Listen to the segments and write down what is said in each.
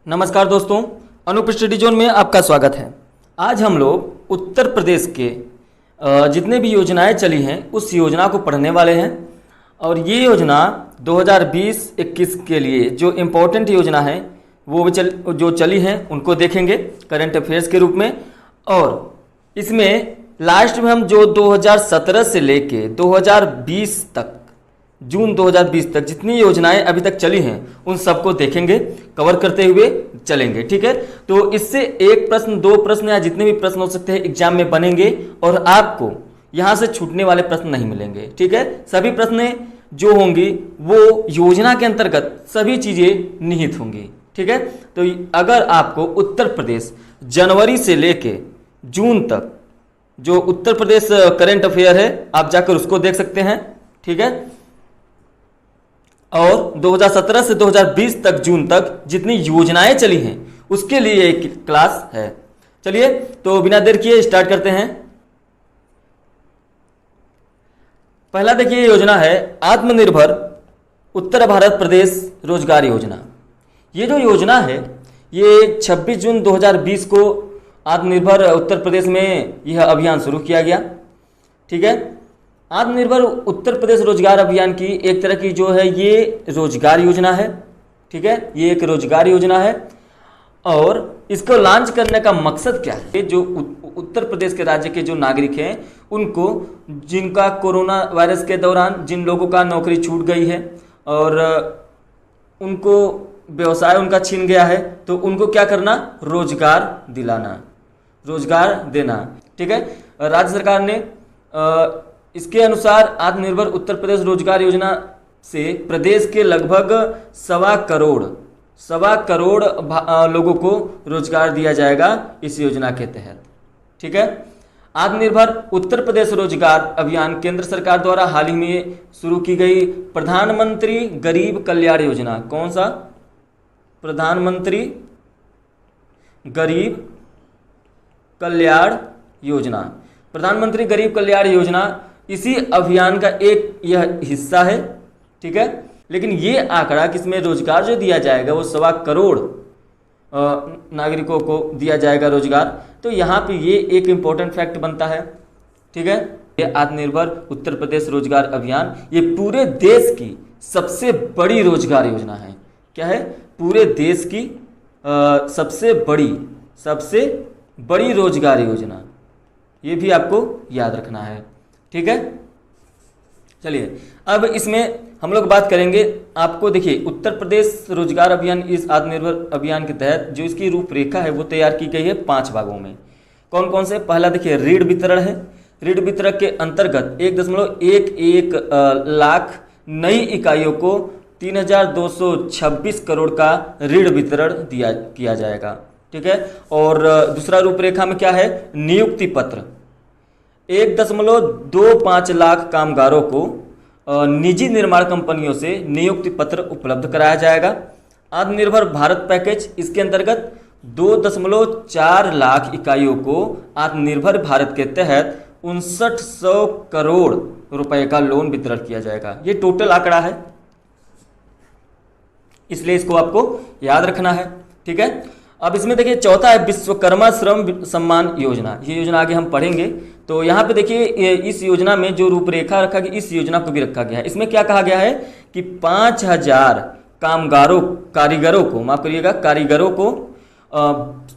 नमस्कार दोस्तों, Anoop study zone में आपका स्वागत है। आज हम लोग उत्तर प्रदेश के जितने भी योजनाएं चली हैं उस योजना को पढ़ने वाले हैं। और ये योजना 2020-21 के लिए जो इम्पोर्टेंट योजना है वो जो चली हैं उनको देखेंगे करंट अफेयर्स के रूप में। और इसमें लास्ट में हम जो 2017 से लेके 2020 तक, जून 2020 तक जितनी योजनाएं अभी तक चली हैं उन सबको देखेंगे, कवर करते हुए चलेंगे। ठीक है, तो इससे एक प्रश्न, दो प्रश्न या जितने भी प्रश्न हो सकते हैं एग्जाम में बनेंगे और आपको यहां से छूटने वाले प्रश्न नहीं मिलेंगे। ठीक है, सभी प्रश्न जो होंगी वो योजना के अंतर्गत सभी चीजें निहित होंगी। ठीक है, तो अगर आपको उत्तर प्रदेश जनवरी से लेके जून तक जो उत्तर प्रदेश करंट अफेयर है आप जाकर उसको देख सकते हैं। ठीक है, और 2017 से 2020 तक जून तक जितनी योजनाएं चली हैं उसके लिए एक क्लास है। चलिए तो बिना देर किए स्टार्ट करते हैं। पहला देखिए योजना है आत्मनिर्भर उत्तर भारत प्रदेश रोजगार योजना। ये जो योजना है ये 26 जून 2020 को आत्मनिर्भर उत्तर प्रदेश में यह अभियान शुरू किया गया। ठीक है, आत्मनिर्भर उत्तर प्रदेश रोजगार अभियान की एक तरह की जो है ये रोजगार योजना है। ठीक है, ये एक रोजगार योजना है और इसको लॉन्च करने का मकसद क्या है? जो उत्तर प्रदेश के राज्य के जो नागरिक हैं उनको, जिनका कोरोना वायरस के दौरान जिन लोगों का नौकरी छूट गई है और उनको व्यवसाय उनका छीन गया है, तो उनको क्या करना? रोजगार दिलाना, रोजगार देना। ठीक है, राज्य सरकार ने इसके अनुसार आत्मनिर्भर उत्तर प्रदेश रोजगार योजना से प्रदेश के लगभग 1.25 करोड़ लोगों को रोजगार दिया जाएगा इस योजना के तहत। ठीक है, आत्मनिर्भर उत्तर प्रदेश रोजगार अभियान केंद्र सरकार द्वारा हाल ही में शुरू की गई प्रधानमंत्री गरीब कल्याण योजना। कौन सा? प्रधानमंत्री गरीब कल्याण योजना। प्रधानमंत्री गरीब कल्याण योजना इसी अभियान का एक यह हिस्सा है। ठीक है, लेकिन ये आंकड़ा किसमें रोजगार जो दिया जाएगा वो 1.25 करोड़ नागरिकों को दिया जाएगा रोजगार। तो यहाँ पे ये एक इम्पोर्टेंट फैक्ट बनता है। ठीक है, ये आत्मनिर्भर उत्तर प्रदेश रोजगार अभियान ये पूरे देश की सबसे बड़ी रोजगार योजना है। क्या है? पूरे देश की सबसे बड़ी रोजगार योजना। ये भी आपको याद रखना है। ठीक है, चलिए अब इसमें हम लोग बात करेंगे। आपको देखिए उत्तर प्रदेश रोजगार अभियान, इस आत्मनिर्भर अभियान के तहत जो इसकी रूपरेखा है वो तैयार की गई है 5 भागों में। कौन कौन से? पहला देखिए ऋण वितरण है। ऋण वितरण के अंतर्गत 1.11 लाख नई इकाइयों को 3,226 करोड़ का ऋण वितरण किया जाएगा। ठीक है, और दूसरा रूपरेखा में क्या है? नियुक्ति पत्र 1.25 लाख कामगारों को निजी निर्माण कंपनियों से नियुक्ति पत्र उपलब्ध कराया जाएगा। आत्मनिर्भर भारत पैकेज, इसके अंतर्गत 2.4 लाख इकाइयों को आत्मनिर्भर भारत के तहत 5900 करोड़ रुपए का लोन वितरण किया जाएगा। ये टोटल आंकड़ा है, इसलिए इसको आपको याद रखना है। ठीक है, अब इसमें देखिए चौथा है विश्वकर्मा श्रम सम्मान योजना। ये योजना आगे हम पढ़ेंगे। तो यहाँ पे देखिए इस योजना में जो रूपरेखा रखा गया, इस योजना को भी रखा गया है। इसमें क्या कहा गया है कि 5000 कारीगरों को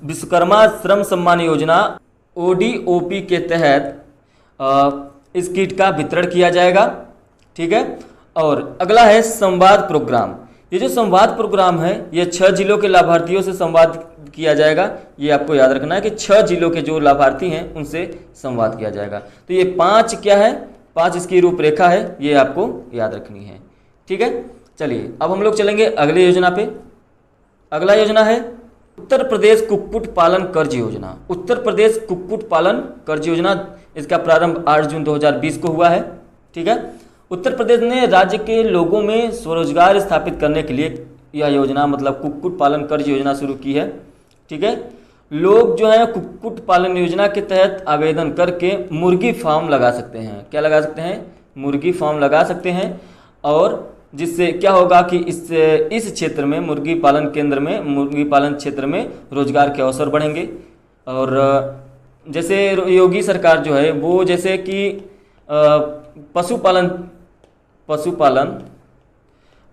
विश्वकर्मा श्रम सम्मान योजना ODOP के तहत इस किट का वितरण किया जाएगा। ठीक है, और अगला है संवाद प्रोग्राम। ये जो संवाद प्रोग्राम है ये 6 जिलों के लाभार्थियों से संवाद किया जाएगा। ये आपको याद रखना है कि 6 जिलों के जो लाभार्थी हैं उनसे संवाद किया जाएगा। तो ये 5 क्या है? 5 इसकी रूपरेखा है, ये आपको याद रखनी है। ठीक है, चलिए अब हम लोग चलेंगे अगले योजना पे। अगला योजना है उत्तर प्रदेश कुक्कुट पालन कर्ज योजना। उत्तर प्रदेश कुक्कुट पालन कर्ज योजना, इसका प्रारंभ 8 जून 2020 को हुआ है। ठीक है, उत्तर प्रदेश ने राज्य के लोगों में स्वरोजगार स्थापित करने के लिए यह योजना, मतलब कुक्कुट पालन कर्ज योजना शुरू की है। ठीक है, लोग जो है कुक्कुट पालन योजना के तहत आवेदन करके मुर्गी फार्म लगा सकते हैं। क्या लगा सकते हैं? मुर्गी फार्म लगा सकते हैं और जिससे क्या होगा कि इस क्षेत्र में मुर्गी पालन केंद्र में मुर्गी पालन क्षेत्र में रोजगार के अवसर बढ़ेंगे। और जैसे योगी सरकार जो है वो जैसे कि पशुपालन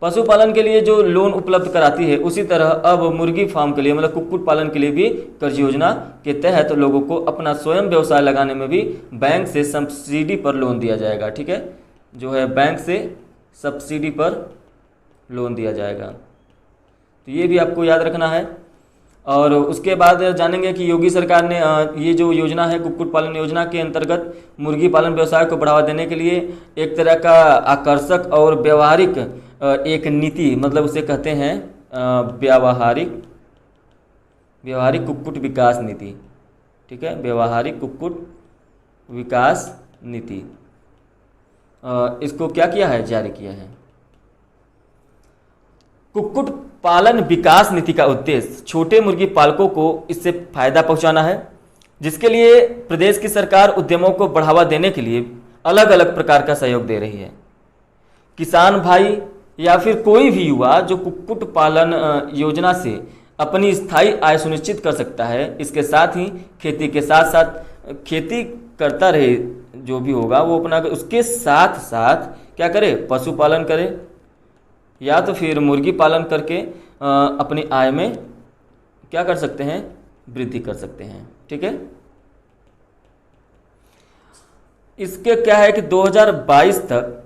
पशुपालन के लिए जो लोन उपलब्ध कराती है, उसी तरह अब मुर्गी फार्म के लिए मतलब कुक्कुट पालन के लिए भी कर्ज योजना के तहत लोगों को अपना स्वयं व्यवसाय लगाने में भी बैंक से सब्सिडी पर लोन दिया जाएगा। ठीक है, जो है बैंक से सब्सिडी पर लोन दिया जाएगा, तो ये भी आपको याद रखना है। और उसके बाद जानेंगे कि योगी सरकार ने ये जो योजना है कुक्कुट पालन योजना के अंतर्गत मुर्गी पालन व्यवसाय को बढ़ावा देने के लिए एक तरह का आकर्षक और व्यवहारिक एक नीति, मतलब उसे कहते हैं व्यवहारिक कुक्कुट विकास नीति। ठीक है, व्यवहारिक कुक्कुट विकास नीति, इसको क्या किया है, जारी किया है। कुक्कुट पालन विकास नीति का उद्देश्य छोटे मुर्गी पालकों को इससे फायदा पहुंचाना है, जिसके लिए प्रदेश की सरकार उद्यमों को बढ़ावा देने के लिए अलग अलग प्रकार का सहयोग दे रही है। किसान भाई या फिर कोई भी युवा जो कुक्कुट पालन योजना से अपनी स्थायी आय सुनिश्चित कर सकता है, इसके साथ ही खेती के साथ साथ खेती करता रहे, जो भी होगा वो अपना उसके साथ साथ क्या करे, पशुपालन करे या तो फिर मुर्गी पालन करके अपनी आय में क्या कर सकते हैं, वृद्धि कर सकते हैं। ठीक है, इसके क्या है कि 2022 तक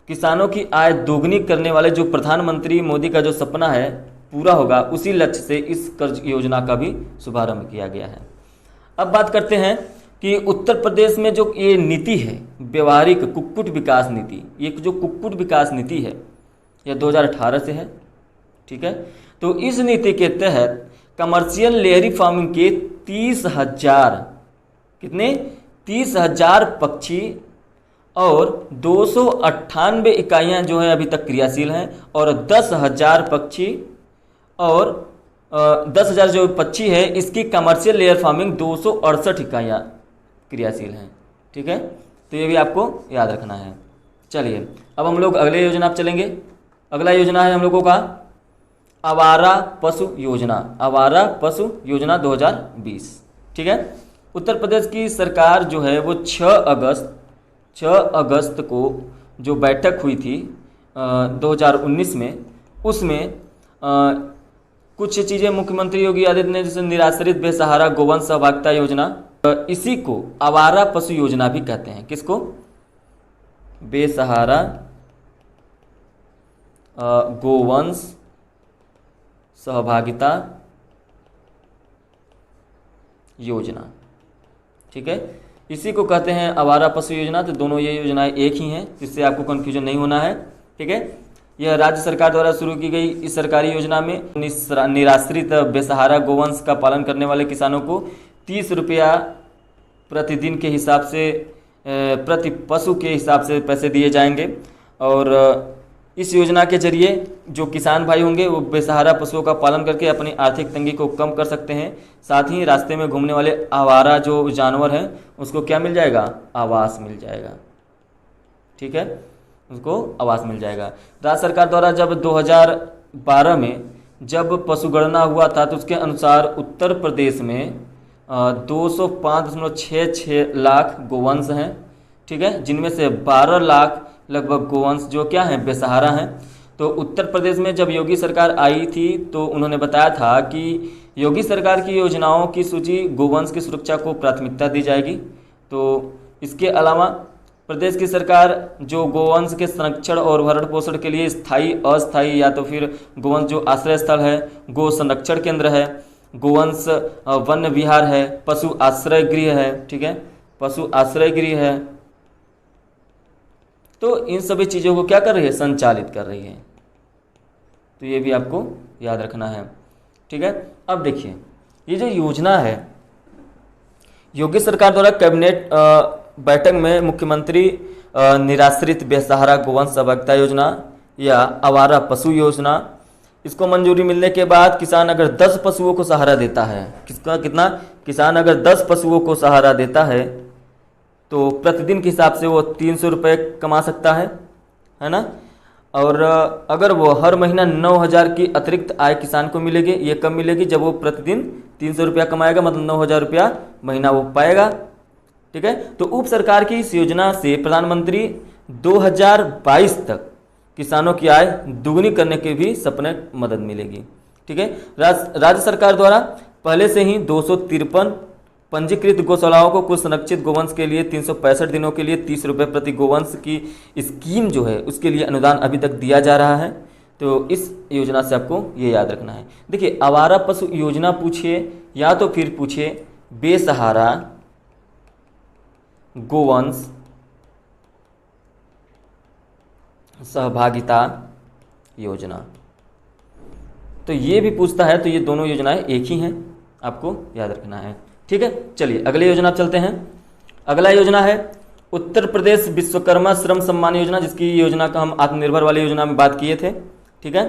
किसानों की आय दोगुनी करने वाले जो प्रधानमंत्री मोदी का जो सपना है पूरा होगा, उसी लक्ष्य से इस कर्ज योजना का भी शुभारंभ किया गया है। अब बात करते हैं कि उत्तर प्रदेश में जो ये नीति है व्यवहारिक कुक्कुट विकास नीति, ये जो कुक्कुट विकास नीति है यह 2018 से है। ठीक है, तो इस नीति के तहत कमर्शियल लेयरी फार्मिंग के 30,000 कितने 30,000 पक्षी और 298 इकाइयाँ जो हैं अभी तक क्रियाशील हैं, और 10,000 पक्षी और 10,000 जो पक्षी है इसकी कमर्शियल लेयर फार्मिंग 268 इकाइयाँ क्रियाशील हैं। ठीक है, तो ये भी आपको याद रखना है। चलिए अब हम लोग अगले योजना पर चलेंगे। अगला योजना है हम लोगों का आवारा पशु योजना, आवारा पशु योजना 2020। ठीक है, उत्तर प्रदेश की सरकार जो है वो 6 अगस्त को जो बैठक हुई थी 2019 में, उसमें कुछ चीज़ें मुख्यमंत्री योगी आदित्यनाथ ने जैसे निराश्रित बेसहारा गोवंश सहभागिता योजना, इसी को आवारा पशु योजना भी कहते हैं। किसको, बेसहारा गोवंश सहभागिता योजना। ठीक है, इसी को कहते हैं आवारा पशु योजना। तो दोनों ये योजनाएं एक ही हैं, जिससे आपको कन्फ्यूजन नहीं होना है। ठीक है, यह राज्य सरकार द्वारा शुरू की गई इस सरकारी योजना में निराश्रित बेसहारा गोवंश का पालन करने वाले किसानों को 30 रुपया प्रतिदिन के हिसाब से प्रति पशु के हिसाब से पैसे दिए जाएंगे। और इस योजना के जरिए जो किसान भाई होंगे वो बेसहारा पशुओं का पालन करके अपनी आर्थिक तंगी को कम कर सकते हैं। साथ ही रास्ते में घूमने वाले आवारा जो जानवर हैं उसको क्या मिल जाएगा, आवास मिल जाएगा। ठीक है, उसको आवास मिल जाएगा। राज्य सरकार द्वारा जब 2012 में जब पशुगणना हुआ था तो उसके अनुसार उत्तर प्रदेश में 205.66 लाख गोवंश हैं। ठीक है, जिनमें से 12 लाख लगभग गोवंश जो क्या हैं, बेसहारा हैं। तो उत्तर प्रदेश में जब योगी सरकार आई थी तो उन्होंने बताया था कि योगी सरकार की योजनाओं की सूची गोवंश की सुरक्षा को प्राथमिकता दी जाएगी। तो इसके अलावा प्रदेश की सरकार जो गोवंश के संरक्षण और भरण पोषण के लिए स्थायी अस्थायी या तो फिर गोवंश जो आश्रय स्थल है, गो संरक्षण केंद्र है, गोवंश वन विहार है, पशु आश्रय गृह है। ठीक है, पशु आश्रय गृह है, तो इन सभी चीज़ों को क्या कर रही है, संचालित कर रही है। तो ये भी आपको याद रखना है। ठीक है, अब देखिए ये जो योजना है योगी सरकार द्वारा कैबिनेट बैठक में मुख्यमंत्री निराश्रित बेसहारा गोवंश सहभागिता योजना या आवारा पशु योजना, इसको मंजूरी मिलने के बाद किसान अगर 10 पशुओं को सहारा देता है, कितना किसान अगर 10 पशुओं को सहारा देता है तो प्रतिदिन के हिसाब से वो 300 रुपये कमा सकता है ना। और अगर वो हर महीना 9,000 की अतिरिक्त आय किसान को मिलेगी। ये कब मिलेगी? जब वो प्रतिदिन 300 रुपया कमाएगा, मतलब 9,000 रुपया महीना वो पाएगा। ठीक है, तो उप सरकार की इस योजना से प्रधानमंत्री 2022 तक किसानों की आय दुगनी करने के भी सपने मदद मिलेगी। ठीक है, राज्य सरकार द्वारा पहले से ही 253 पंजीकृत गौशालाओं को कुल संरक्षित गोवंश के लिए 365 दिनों के लिए 30 रुपये प्रति गोवंश की स्कीम जो है उसके लिए अनुदान अभी तक दिया जा रहा है। तो इस योजना से आपको ये याद रखना है। देखिए, आवारा पशु योजना पूछिए या तो फिर पूछिए बेसहारा गोवंश सहभागिता योजना, तो ये भी पूछता है। तो ये दोनों योजनाएं एक ही हैं, आपको याद रखना है। ठीक है, चलिए अगले योजना चलते हैं। अगला योजना है उत्तर प्रदेश विश्वकर्मा श्रम सम्मान योजना, जिसकी योजना का हम आत्मनिर्भर वाली योजना में बात किए थे। ठीक है,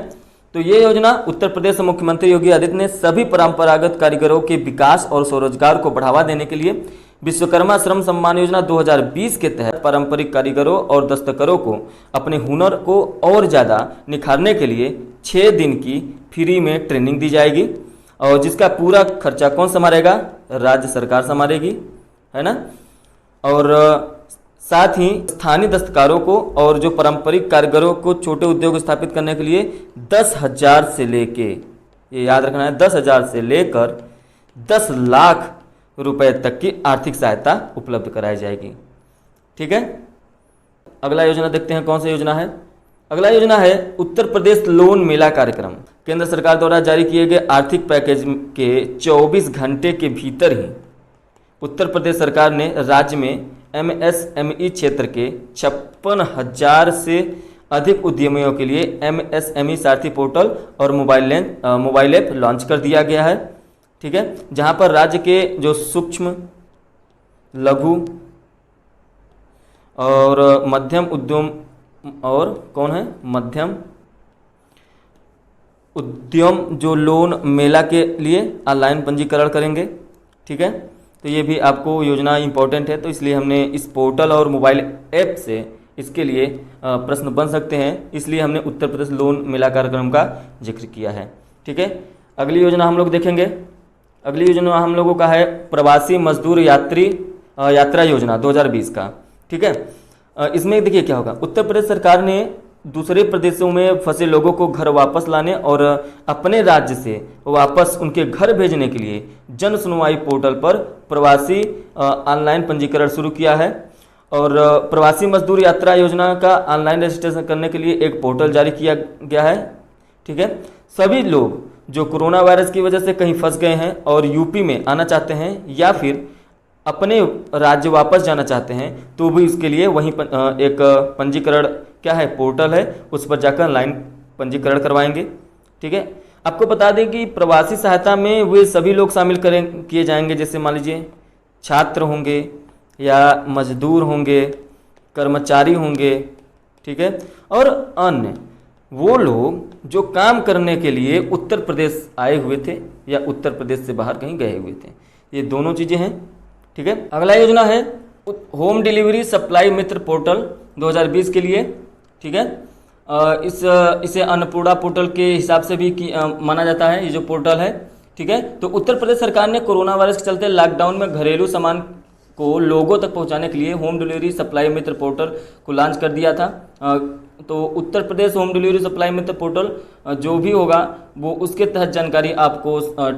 तो ये योजना उत्तर प्रदेश मुख्यमंत्री योगी आदित्यनाथ ने सभी परंपरागत कारीगरों के विकास और स्वरोजगार को बढ़ावा देने के लिए विश्वकर्मा श्रम सम्मान योजना 2020 के तहत पारंपरिक कारीगरों और दस्तकारों को अपने हुनर को और ज़्यादा निखारने के लिए 6 दिन की फ्री में ट्रेनिंग दी जाएगी, और जिसका पूरा खर्चा कौन संभालेगा? राज्य सरकार संभालेगी, है ना। और साथ ही स्थानीय दस्तकारों को और जो पारंपरिक कारीगरों को छोटे उद्योग स्थापित करने के लिए 10,000 से लेके, ये याद रखना है, 10,000 से लेकर 10 लाख रुपए तक की आर्थिक सहायता उपलब्ध कराई जाएगी। ठीक है, अगला योजना देखते हैं कौन सा योजना है। अगला योजना है उत्तर प्रदेश लोन मेला कार्यक्रम। केंद्र सरकार द्वारा जारी किए गए आर्थिक पैकेज के 24 घंटे के भीतर ही उत्तर प्रदेश सरकार ने राज्य में MSME क्षेत्र के 56,000 से अधिक उद्यमियों के लिए MSME सारथी पोर्टल और मोबाइल ऐप लॉन्च कर दिया गया है। ठीक है, जहां पर राज्य के जो सूक्ष्म, लघु और मध्यम उद्यम और कौन है मध्यम उद्यम जो लोन मेला के लिए ऑनलाइन पंजीकरण करेंगे। ठीक है, तो ये भी आपको योजना इंपॉर्टेंट है, तो इसलिए हमने इस पोर्टल और मोबाइल ऐप से इसके लिए प्रश्न बन सकते हैं, इसलिए हमने उत्तर प्रदेश लोन मेला कार्यक्रम का जिक्र किया है। ठीक है, अगली योजना हम लोग देखेंगे। अगली योजना हम लोगों का है प्रवासी मजदूर यात्रा योजना 2020 का। ठीक है, इसमें देखिए क्या होगा। उत्तर प्रदेश सरकार ने दूसरे प्रदेशों में फंसे लोगों को घर वापस लाने और अपने राज्य से वापस उनके घर भेजने के लिए जन सुनवाई पोर्टल पर प्रवासी ऑनलाइन पंजीकरण शुरू किया है। और प्रवासी मजदूर यात्रा योजना का ऑनलाइन रजिस्ट्रेशन करने के लिए एक पोर्टल जारी किया गया है। ठीक है, सभी लोग जो कोरोना वायरस की वजह से कहीं फंस गए हैं और यूपी में आना चाहते हैं या फिर अपने राज्य वापस जाना चाहते हैं, तो भी इसके लिए वहीं एक पंजीकरण क्या है पोर्टल है, उस पर जाकर ऑनलाइन पंजीकरण करवाएंगे। ठीक है, आपको बता दें कि प्रवासी सहायता में वे सभी लोग शामिल किए जाएंगे, जैसे मान लीजिए छात्र होंगे या मजदूर होंगे, कर्मचारी होंगे। ठीक है, और अन्य वो लोग जो काम करने के लिए उत्तर प्रदेश आए हुए थे या उत्तर प्रदेश से बाहर कहीं गए हुए थे, ये दोनों चीज़ें हैं। ठीक है, अगला योजना है होम डिलीवरी सप्लाई मित्र पोर्टल 2020 के लिए। ठीक है, इसे अन्नपूर्णा पोर्टल के हिसाब से भी माना जाता है ये जो पोर्टल है। ठीक है, तो उत्तर प्रदेश सरकार ने कोरोना वायरस के चलते लॉकडाउन में घरेलू सामान को लोगों तक पहुंचाने के लिए होम डिलीवरी सप्लाई मित्र पोर्टल को लॉन्च कर दिया था। तो Uttar Pradesh home delivery supply मित्र पोर्टल जो भी होगा वो उसके तहत जानकारी आपको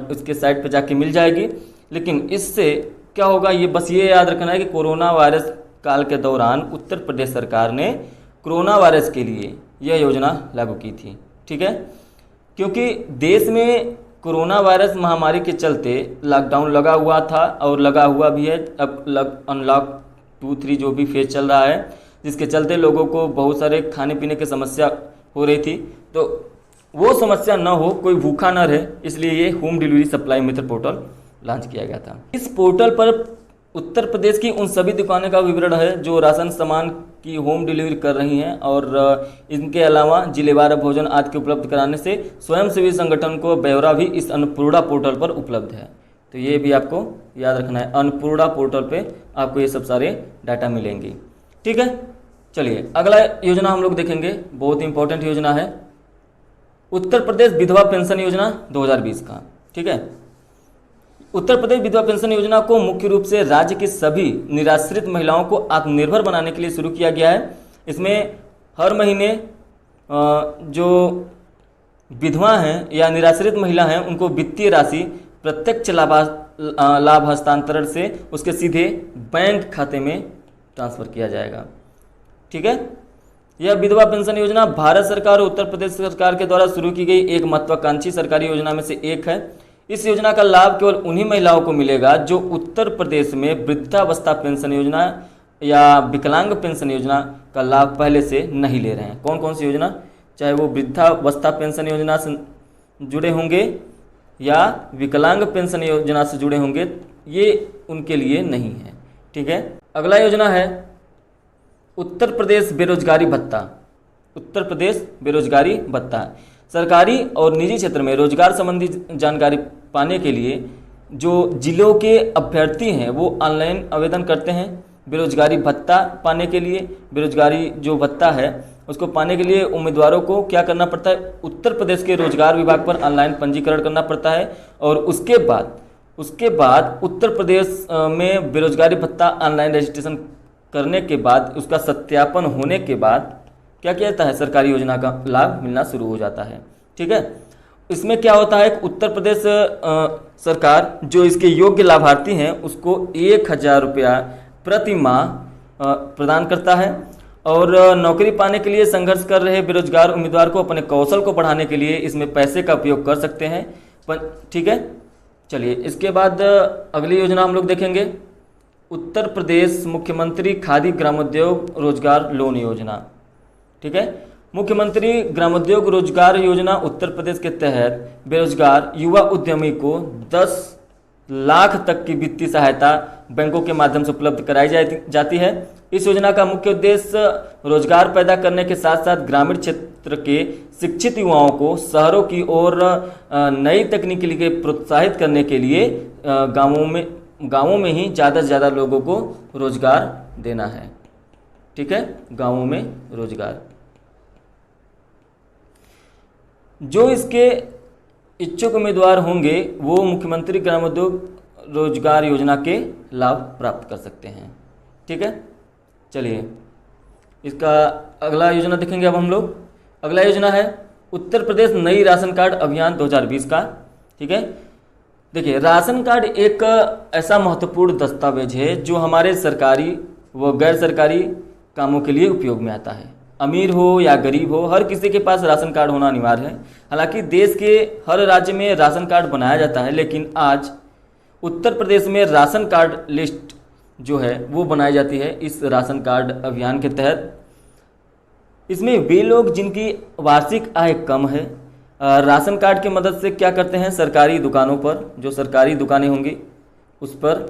उसके साइट पर जाके मिल जाएगी। लेकिन इससे क्या होगा, ये बस ये याद रखना है कि कोरोना वायरस काल के दौरान उत्तर प्रदेश सरकार ने कोरोना वायरस के लिए यह योजना लागू की थी। ठीक है, क्योंकि देश में कोरोना वायरस महामारी के चलते लॉकडाउन लगा हुआ था और लगा हुआ भी है। अब अनलॉक 2-3 जो भी फेज चल रहा है, जिसके चलते लोगों को बहुत सारे खाने पीने की समस्या हो रही थी, तो वो समस्या न हो, कोई भूखा न रहे, इसलिए ये होम डिलीवरी सप्लाई मित्र पोर्टल लॉन्च किया गया था। इस पोर्टल पर उत्तर प्रदेश की उन सभी दुकानें का विवरण है जो राशन सामान की होम डिलीवरी कर रही हैं, और इनके अलावा जिलेवार भोजन आदि के उपलब्ध कराने से स्वयंसेवी संगठन को ब्यौरा भी इस अन्नपूर्णा पोर्टल पर उपलब्ध है। तो ये भी आपको याद रखना है, अन्नपूर्णा पोर्टल पे आपको ये सब सारे डाटा मिलेंगे। ठीक है, चलिए अगला योजना हम लोग देखेंगे, बहुत इंपॉर्टेंट योजना है, उत्तर प्रदेश विधवा पेंशन योजना 2020 का। ठीक है, उत्तर प्रदेश विधवा पेंशन योजना को मुख्य रूप से राज्य की सभी निराश्रित महिलाओं को आत्मनिर्भर बनाने के लिए शुरू किया गया है। इसमें हर महीने जो विधवा हैं या निराश्रित महिला हैं उनको वित्तीय राशि प्रत्यक्ष लाभ हस्तांतरण से उसके सीधे बैंक खाते में ट्रांसफर किया जाएगा। ठीक है, यह विधवा पेंशन योजना भारत सरकार और उत्तर प्रदेश सरकार के द्वारा शुरू की गई एक महत्वाकांक्षी सरकारी योजना में से एक है। इस योजना का लाभ केवल उन्हीं महिलाओं को मिलेगा जो उत्तर प्रदेश में वृद्धावस्था पेंशन योजना या विकलांग पेंशन योजना का लाभ पहले से नहीं ले रहे हैं। कौन कौन सी योजना, चाहे वो वृद्धावस्था पेंशन योजना से जुड़े होंगे या विकलांग पेंशन योजना से जुड़े होंगे, ये उनके लिए नहीं है। ठीक है, अगला योजना है उत्तर प्रदेश बेरोजगारी भत्ता। उत्तर प्रदेश बेरोजगारी भत्ता सरकारी और निजी क्षेत्र में रोजगार संबंधी जानकारी पाने के लिए जो जिलों के अभ्यर्थी हैं वो ऑनलाइन आवेदन करते हैं। बेरोजगारी भत्ता पाने के लिए, बेरोजगारी जो भत्ता है उसको पाने के लिए उम्मीदवारों को क्या करना पड़ता है, उत्तर प्रदेश के रोजगार विभाग पर ऑनलाइन पंजीकरण करना पड़ता है और उसके बाद उत्तर प्रदेश में बेरोजगारी भत्ता ऑनलाइन रजिस्ट्रेशन करने के बाद उसका सत्यापन होने के बाद क्या किया जाता है, सरकारी योजना का लाभ मिलना शुरू हो जाता है। ठीक है, इसमें क्या होता है, उत्तर प्रदेश सरकार जो इसके योग्य लाभार्थी हैं उसको 1000 रुपया प्रति माह प्रदान करता है और नौकरी पाने के लिए संघर्ष कर रहे बेरोजगार उम्मीदवार को अपने कौशल को बढ़ाने के लिए इसमें पैसे का उपयोग कर सकते हैं। ठीक है, चलिए इसके बाद अगली योजना हम लोग देखेंगे, उत्तर प्रदेश मुख्यमंत्री खादी ग्रामोद्योग रोजगार लोन योजना। ठीक है, मुख्यमंत्री ग्रामोद्योग रोजगार योजना उत्तर प्रदेश के तहत बेरोजगार युवा उद्यमी को 10 लाख तक की वित्तीय सहायता बैंकों के माध्यम से उपलब्ध कराई जाती है। इस योजना का मुख्य उद्देश्य रोजगार पैदा करने के साथ साथ ग्रामीण क्षेत्र के शिक्षित युवाओं को शहरों की ओर नई तकनीक के लिए प्रोत्साहित करने के लिए गांवों में ही ज़्यादा से ज़्यादा लोगों को रोजगार देना है। ठीक है, गांवों में रोजगार। जो इसके इच्छुक उम्मीदवार होंगे वो मुख्यमंत्री ग्रामोद्योग रोजगार योजना के लाभ प्राप्त कर सकते हैं। ठीक है, चलिए इसका अगला योजना देखेंगे अब हम लोग। अगला योजना है उत्तर प्रदेश नई राशन कार्ड अभियान 2020 का। ठीक है, देखिए राशन कार्ड एक ऐसा महत्वपूर्ण दस्तावेज है जो हमारे सरकारी व गैर सरकारी कामों के लिए उपयोग में आता है। अमीर हो या गरीब हो, हर किसी के पास राशन कार्ड होना अनिवार्य है। हालांकि देश के हर राज्य में राशन कार्ड बनाया जाता है, लेकिन आज उत्तर प्रदेश में राशन कार्ड लिस्ट जो है वो बनाई जाती है इस राशन कार्ड अभियान के तहत। इसमें वे लोग जिनकी वार्षिक आय कम है राशन कार्ड की मदद से क्या करते हैं, सरकारी दुकानों पर, जो सरकारी दुकानें होंगी उस पर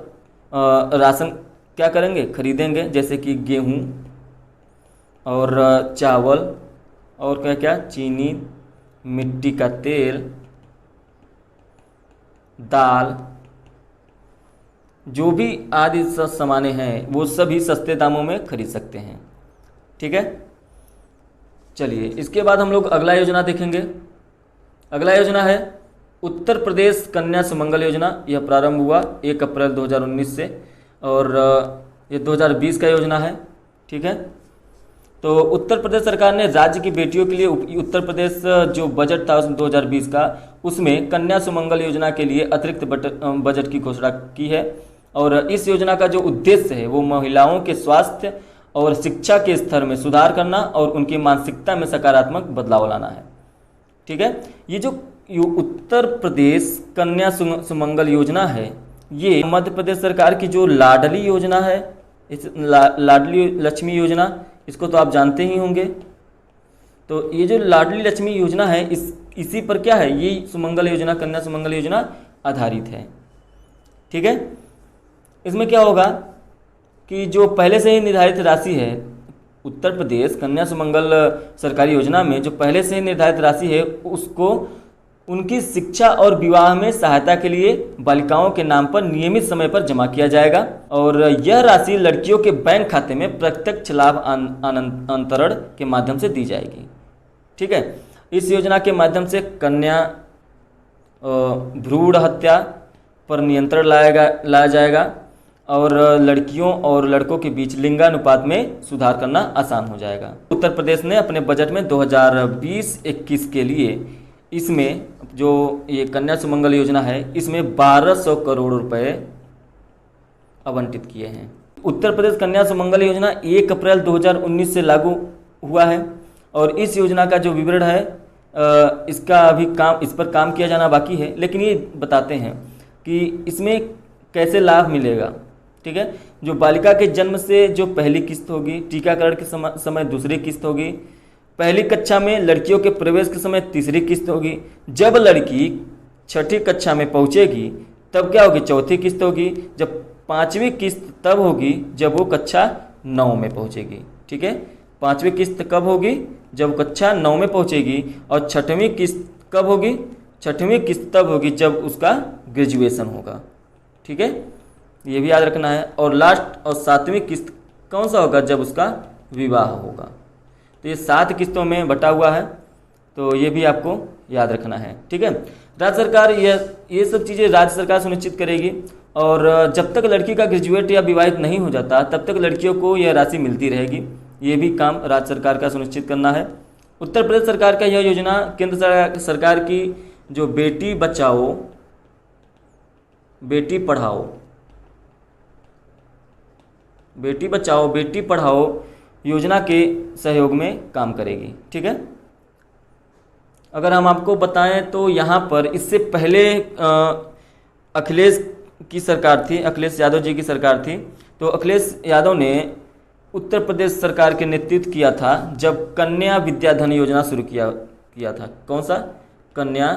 राशन क्या करेंगे, खरीदेंगे, जैसे कि गेहूँ और चावल और क्या क्या, चीनी, मिट्टी का तेल, दाल, जो भी आदि सामानें हैं वो सभी सस्ते दामों में खरीद सकते हैं। ठीक है, चलिए इसके बाद हम लोग अगला योजना देखेंगे। अगला योजना है उत्तर प्रदेश कन्या सुमंगल योजना। यह प्रारंभ हुआ 1 अप्रैल 2019 से और ये 2020 का योजना है। ठीक है, तो उत्तर प्रदेश सरकार ने राज्य की बेटियों के लिए उत्तर प्रदेश जो बजट था 2020 का, उसमें कन्या सुमंगल योजना के लिए अतिरिक्त बजट की घोषणा की है और इस योजना का जो उद्देश्य है वो महिलाओं के स्वास्थ्य और शिक्षा के स्तर में सुधार करना और उनकी मानसिकता में सकारात्मक बदलाव लाना है। ठीक है, ये जो उत्तर प्रदेश कन्या सुमंगल योजना है ये मध्य प्रदेश सरकार की जो लाडली योजना है, इस लाडली लक्ष्मी योजना, इसको तो आप जानते ही होंगे। तो ये जो लाडली लक्ष्मी योजना है इसी पर क्या है, ये सुमंगल योजना, कन्या सुमंगल योजना आधारित है। ठीक है, इसमें क्या होगा कि जो पहले से ही निर्धारित राशि है उत्तर प्रदेश कन्या सुमंगल सरकारी योजना में, जो पहले से ही निर्धारित राशि है उसको उनकी शिक्षा और विवाह में सहायता के लिए बालिकाओं के नाम पर नियमित समय पर जमा किया जाएगा और यह राशि लड़कियों के बैंक खाते में प्रत्यक्ष लाभ अंतरण के माध्यम से दी जाएगी। ठीक है, इस योजना के माध्यम से कन्या भ्रूण हत्या पर नियंत्रण लाया जाएगा और लड़कियों और लड़कों के बीच लिंगानुपात में सुधार करना आसान हो जाएगा। उत्तर प्रदेश ने अपने बजट में 2020-21 के लिए इसमें जो ये कन्या सुमंगल योजना है इसमें 1200 करोड़ रुपए आवंटित किए हैं। उत्तर प्रदेश कन्या सुमंगल योजना 1 अप्रैल 2019 से लागू हुआ है और इस योजना का जो विवरण है इसका अभी इस पर काम किया जाना बाकी है, लेकिन ये बताते हैं कि इसमें कैसे लाभ मिलेगा। ठीक है, जो बालिका के जन्म से जो पहली किस्त होगी, टीकाकरण के समय दूसरी किस्त होगी, पहली कक्षा में लड़कियों के प्रवेश के समय तीसरी किस्त होगी, जब लड़की छठी कक्षा में पहुंचेगी तब क्या होगी, चौथी किस्त होगी, जब पांचवी किस्त तब होगी जब वो कक्षा 9 में पहुंचेगी। ठीक है, पांचवी किस्त कब होगी, जब कक्षा 9 में पहुंचेगी और छठवीं किस्त कब होगी, छठवीं किस्त तब होगी जब उसका ग्रेजुएशन होगा। ठीक है, ये भी याद रखना है। और लास्ट और 7वीं किस्त कौन सा होगा, जब उसका विवाह होगा। तो ये 7 किस्तों में बटा हुआ है, तो ये भी आपको याद रखना है। ठीक है, राज्य सरकार ये सब चीज़ें राज्य सरकार सुनिश्चित करेगी और जब तक लड़की का ग्रेजुएट या विवाहित नहीं हो जाता तब तक लड़कियों को यह राशि मिलती रहेगी। ये भी काम राज्य सरकार का सुनिश्चित करना है। उत्तर प्रदेश सरकार का यह योजना केंद्र सरकार की जो बेटी बचाओ बेटी पढ़ाओ योजना के सहयोग में काम करेगी। ठीक है, अगर हम आपको बताएं तो यहाँ पर इससे पहले अखिलेश की सरकार थी, अखिलेश यादव जी की सरकार थी। तो अखिलेश यादव ने उत्तर प्रदेश सरकार के नेतृत्व किया था जब कन्या विद्याधन योजना शुरू किया था। कौन सा, कन्या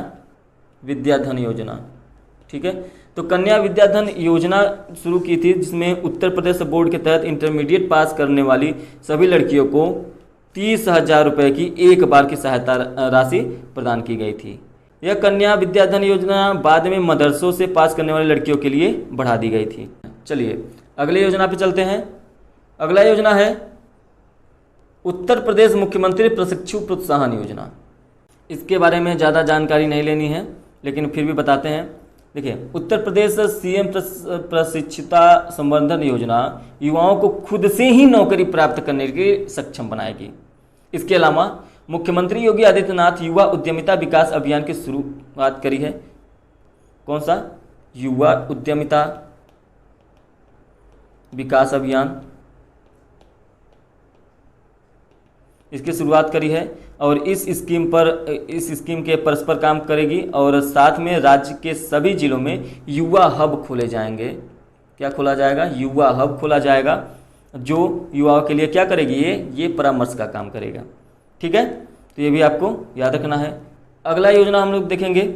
विद्याधन योजना। ठीक है, तो कन्या विद्याधन योजना शुरू की थी जिसमें उत्तर प्रदेश बोर्ड के तहत इंटरमीडिएट पास करने वाली सभी लड़कियों को 30,000 रुपये की एक बार की सहायता राशि प्रदान की गई थी। यह कन्या विद्याधन योजना बाद में मदरसों से पास करने वाली लड़कियों के लिए बढ़ा दी गई थी। चलिए अगले योजना पे चलते हैं। अगला योजना है उत्तर प्रदेश मुख्यमंत्री प्रशिक्षु प्रोत्साहन योजना। इसके बारे में ज़्यादा जानकारी नहीं लेनी है, लेकिन फिर भी बताते हैं। देखिए, उत्तर प्रदेश सीएम प्रशिक्षुता संवर्धन योजना युवाओं को खुद से ही नौकरी प्राप्त करने के लिए सक्षम बनाएगी। इसके अलावा मुख्यमंत्री योगी आदित्यनाथ युवा उद्यमिता विकास अभियान की शुरुआत करी है। कौन सा, युवा उद्यमिता विकास अभियान, इसकी शुरुआत करी है और इस स्कीम के परस्पर काम करेगी और साथ में राज्य के सभी जिलों में युवा हब खोले जाएंगे। क्या खोला जाएगा, युवा हब खोला जाएगा जो युवाओं के लिए क्या करेगी, ये परामर्श का काम करेगा। ठीक है, तो ये भी आपको याद रखना है। अगला योजना हम लोग देखेंगे।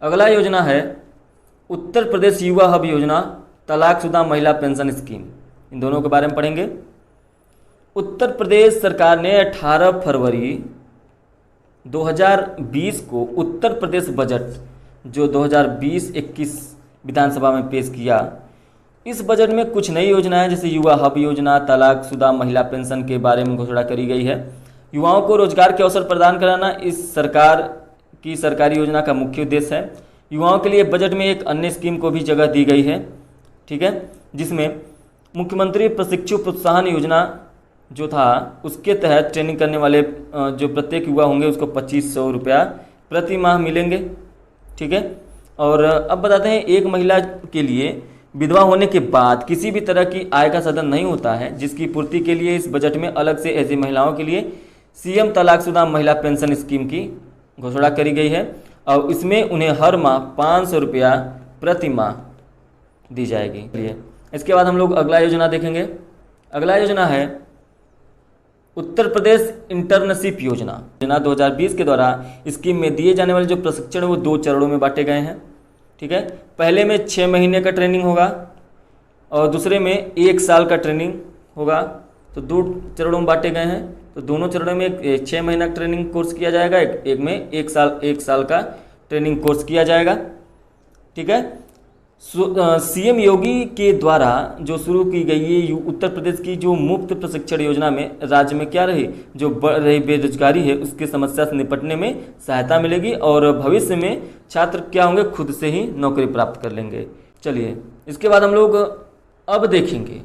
अगला योजना है उत्तर प्रदेश युवा हब योजना, तलाकशुदा महिला पेंशन स्कीम। इन दोनों के बारे में पढ़ेंगे। उत्तर प्रदेश सरकार ने 18 फरवरी 2020 को उत्तर प्रदेश बजट जो 2020-21 विधानसभा में पेश किया। इस बजट में कुछ नई योजनाएं जैसे युवा हब योजना, तलाकशुदा महिला पेंशन के बारे में घोषणा करी गई है। युवाओं को रोजगार के अवसर प्रदान कराना इस सरकार की सरकारी योजना का मुख्य उद्देश्य है। युवाओं के लिए बजट में एक अन्य स्कीम को भी जगह दी गई है। ठीक है, जिसमें मुख्यमंत्री प्रशिक्षु प्रोत्साहन योजना जो था उसके तहत ट्रेनिंग करने वाले जो प्रत्येक युवा होंगे उसको 2500 रुपया प्रति माह मिलेंगे। ठीक है, और अब बताते हैं, एक महिला के लिए विधवा होने के बाद किसी भी तरह की आय का साधन नहीं होता है, जिसकी पूर्ति के लिए इस बजट में अलग से ऐसी महिलाओं के लिए सीएम तलाकशुदा महिला पेंशन स्कीम की घोषणा करी गई है और इसमें उन्हें हर माह 500 रुपया प्रति माह दी जाएगी। इसके बाद हम लोग अगला योजना देखेंगे। अगला योजना है उत्तर प्रदेश इंटर्नशिप योजना 2020 के द्वारा स्कीम में दिए जाने वाले जो प्रशिक्षण वो 2 चरणों में बांटे गए हैं। ठीक है, पहले में 6 महीने का ट्रेनिंग होगा और दूसरे में 1 साल का ट्रेनिंग होगा। तो 2 चरणों में बांटे गए हैं। तो दोनों चरणों में एक 6 महीना ट्रेनिंग कोर्स किया जाएगा, एक में एक साल का ट्रेनिंग कोर्स किया जाएगा। ठीक है। सीएम योगी के द्वारा जो शुरू की गई ये उत्तर प्रदेश की जो मुफ्त प्रशिक्षण योजना में राज्य में क्या रही, जो बढ़ रही बेरोजगारी है उसकी समस्या से निपटने में सहायता मिलेगी और भविष्य में छात्र क्या होंगे, खुद से ही नौकरी प्राप्त कर लेंगे। चलिए इसके बाद हम लोग अब देखेंगे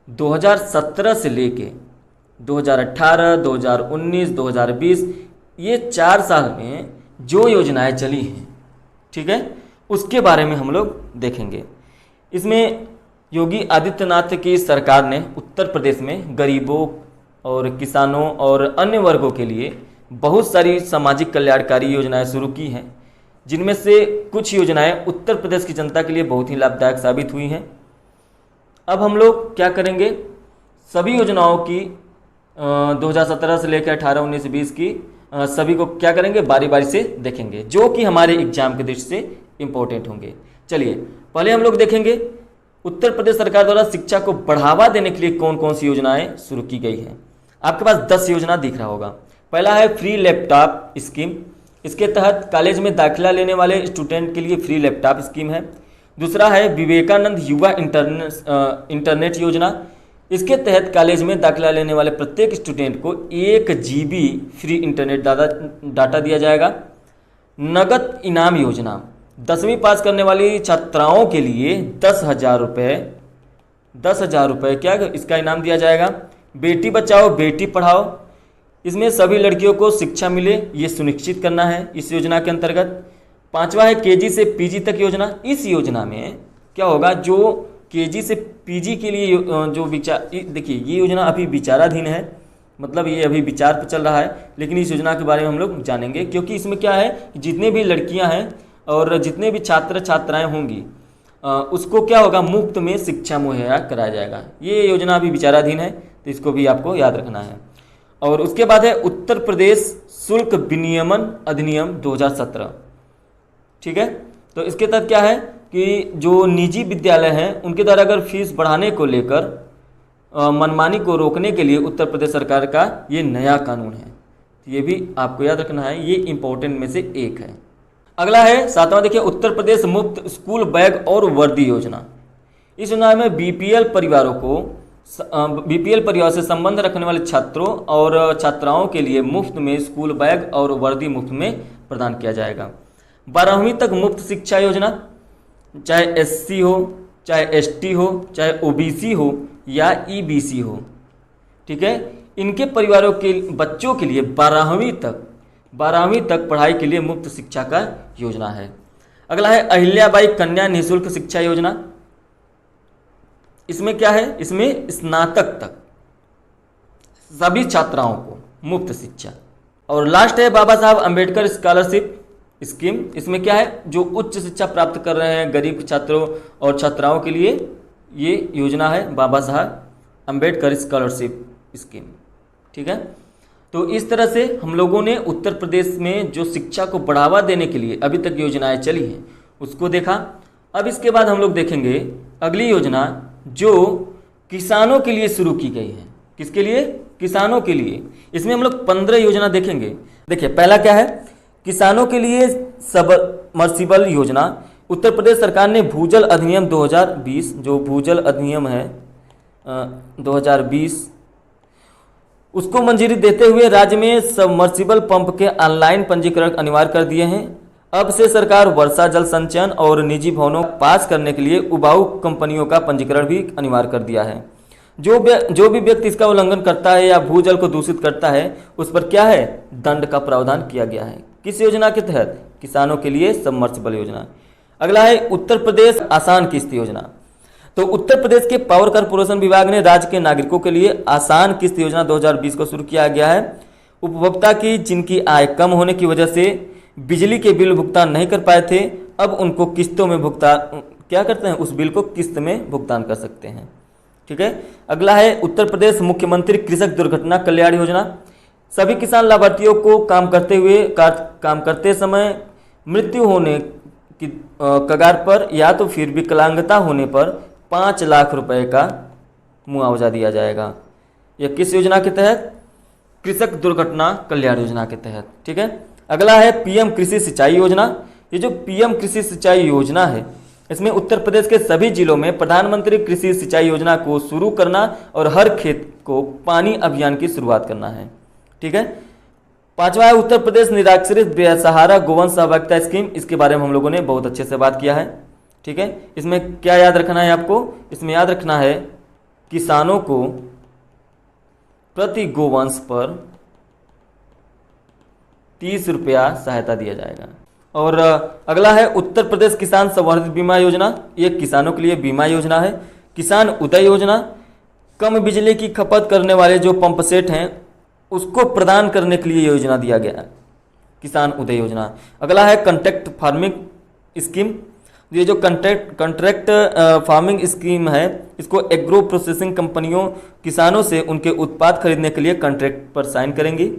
2017 से लेके 2018, 2019, 2020 ये 4 साल में जो योजनाएं चली हैं, ठीक है, उसके बारे में हम लोग देखेंगे। इसमें योगी आदित्यनाथ की सरकार ने उत्तर प्रदेश में गरीबों और किसानों और अन्य वर्गों के लिए बहुत सारी सामाजिक कल्याणकारी योजनाएं शुरू की हैं, जिनमें से कुछ योजनाएं उत्तर प्रदेश की जनता के लिए बहुत ही लाभदायक साबित हुई हैं। अब हम लोग क्या करेंगे, सभी योजनाओं की 2017 से लेकर 18, 19, 20 की सभी को क्या करेंगे, बारी बारी से देखेंगे, जो कि हमारे एग्जाम के दृष्टि से इंपॉर्टेंट होंगे। चलिए पहले हम लोग देखेंगे उत्तर प्रदेश सरकार द्वारा शिक्षा को बढ़ावा देने के लिए कौन कौन सी योजनाएं शुरू की गई हैं। आपके पास 10 योजना दिख रहा होगा। पहला है फ्री लैपटॉप स्कीम, इसके तहत कॉलेज में दाखिला लेने वाले स्टूडेंट के लिए फ्री लैपटॉप स्कीम है। दूसरा है विवेकानंद युवा इंटरनेट योजना, इसके तहत कॉलेज में दाखिला लेने वाले प्रत्येक स्टूडेंट को 1 GB फ्री इंटरनेट डाटा दिया जाएगा। नगद इनाम योजना, 10वीं पास करने वाली छात्राओं के लिए 10,000 रुपये क्या इसका इनाम दिया जाएगा। बेटी बचाओ बेटी पढ़ाओ, इसमें सभी लड़कियों को शिक्षा मिले ये सुनिश्चित करना है इस योजना के अंतर्गत। 5वां है KG से PG तक योजना। इस योजना में क्या होगा, जो KG से PG के लिए जो विचार, देखिए ये योजना अभी विचाराधीन है, मतलब ये अभी विचार पर चल रहा है, लेकिन इस योजना के बारे में हम लोग जानेंगे, क्योंकि इसमें क्या है, जितने भी लड़कियां हैं और जितने भी छात्र छात्राएं होंगी उसको क्या होगा, मुफ्त में शिक्षा मुहैया कराया जाएगा। ये योजना अभी विचाराधीन है, तो इसको भी आपको याद रखना है। और उसके बाद है उत्तर प्रदेश शुल्क विनियमन अधिनियम 2017। ठीक है, तो इसके तहत क्या है कि जो निजी विद्यालय हैं उनके द्वारा अगर फीस बढ़ाने को लेकर मनमानी को रोकने के लिए उत्तर प्रदेश सरकार का ये नया कानून है, तो ये भी आपको याद रखना है, ये इंपॉर्टेंट में से एक है। अगला है 7वां, देखिए उत्तर प्रदेश मुफ्त स्कूल बैग और वर्दी योजना। इस योजना में बीपीएल परिवार से संबंध रखने वाले छात्रों और छात्राओं के लिए मुफ्त में स्कूल बैग और वर्दी मुफ्त में प्रदान किया जाएगा। 12वीं तक मुफ्त शिक्षा योजना, चाहे SC हो, चाहे ST हो, चाहे OBC हो या EBC हो, ठीक है, इनके परिवारों के बच्चों के लिए 12वीं तक पढ़ाई के लिए मुफ्त शिक्षा का योजना है। अगला है अहिल्याबाई कन्या निःशुल्क शिक्षा योजना। इसमें क्या है, इसमें स्नातक तक सभी छात्राओं को मुफ्त शिक्षा। और लास्ट है बाबा साहब अंबेडकर स्कॉलरशिप स्कीम। इसमें क्या है, जो उच्च शिक्षा प्राप्त कर रहे हैं गरीब छात्रों और छात्राओं के लिए ये योजना है बाबा साहब अंबेडकर स्कॉलरशिप स्कीम। ठीक है, तो इस तरह से हम लोगों ने उत्तर प्रदेश में जो शिक्षा को बढ़ावा देने के लिए अभी तक योजनाएं चली हैं उसको देखा। अब इसके बाद हम लोग देखेंगे अगली योजना जो किसानों के लिए शुरू की गई है। किसके लिए, किसानों के लिए। इसमें हम लोग 15 योजना देखेंगे। देखिए पहला क्या है, किसानों के लिए सबमर्सिबल योजना। उत्तर प्रदेश सरकार ने भूजल अधिनियम 2020, जो भूजल अधिनियम है 2020, उसको मंजूरी देते हुए राज्य में सबमर्सिबल पंप के ऑनलाइन पंजीकरण अनिवार्य कर दिए हैं। अब से सरकार वर्षा जल संचयन और निजी भवनों पास करने के लिए उबाऊ कंपनियों का पंजीकरण भी अनिवार्य कर दिया है। जो भी व्यक्ति इसका उल्लंघन करता है या भूजल को दूषित करता है उस पर क्या है, दंड का प्रावधान किया गया है। किस योजना के तहत, किसानों के लिए सबमर्सिबल योजना। अगला है उत्तर प्रदेश आसान किस्त योजना। तो उत्तर प्रदेश के पावर कॉर्पोरेशन विभाग ने राज्य के नागरिकों के लिए आसान किस्त योजना 2020 को शुरू किया गया है। उपभोक्ता की जिनकी आय कम होने की वजह से बिजली के बिल भुगतान नहीं कर पाए थे, अब उनको किस्तों में भुगतान क्या करते हैं, उस बिल को किस्त में भुगतान कर सकते हैं। ठीक है, अगला है उत्तर प्रदेश मुख्यमंत्री कृषक दुर्घटना कल्याण योजना। सभी किसान लाभार्थियों को काम करते समय मृत्यु होने की कगार पर या तो फिर विकलांगता होने पर 5 लाख रुपए का मुआवजा दिया जाएगा। यह किस योजना के तहत, कृषक दुर्घटना कल्याण योजना के तहत। ठीक है, अगला है पीएम कृषि सिंचाई योजना। ये जो पीएम कृषि सिंचाई योजना है, इसमें उत्तर प्रदेश के सभी जिलों में प्रधानमंत्री कृषि सिंचाई योजना को शुरू करना और हर खेत को पानी अभियान की शुरुआत करना है। ठीक है, पांचवा है उत्तर प्रदेश निराश्रित बेसहारा गोवंश सहभागिता स्कीम। इसके बारे में हम लोगों ने बहुत अच्छे से बात किया है। ठीक है, इसमें क्या याद रखना है आपको? इसमें याद रखना है किसानों को प्रति गोवंश पर 30 रुपया सहायता दिया जाएगा। और अगला है उत्तर प्रदेश किसान संवर्धित बीमा योजना। ये किसानों के लिए बीमा योजना है। किसान उदय योजना, कम बिजली की खपत करने वाले जो पंप सेट हैं उसको प्रदान करने के लिए योजना दिया गया है, किसान उदय योजना। अगला है कॉन्ट्रैक्ट फार्मिंग स्कीम। ये जो कॉन्ट्रैक्ट फार्मिंग स्कीम है, इसको एग्रो प्रोसेसिंग कंपनियों किसानों से उनके उत्पाद खरीदने के लिए कॉन्ट्रैक्ट पर साइन करेंगी।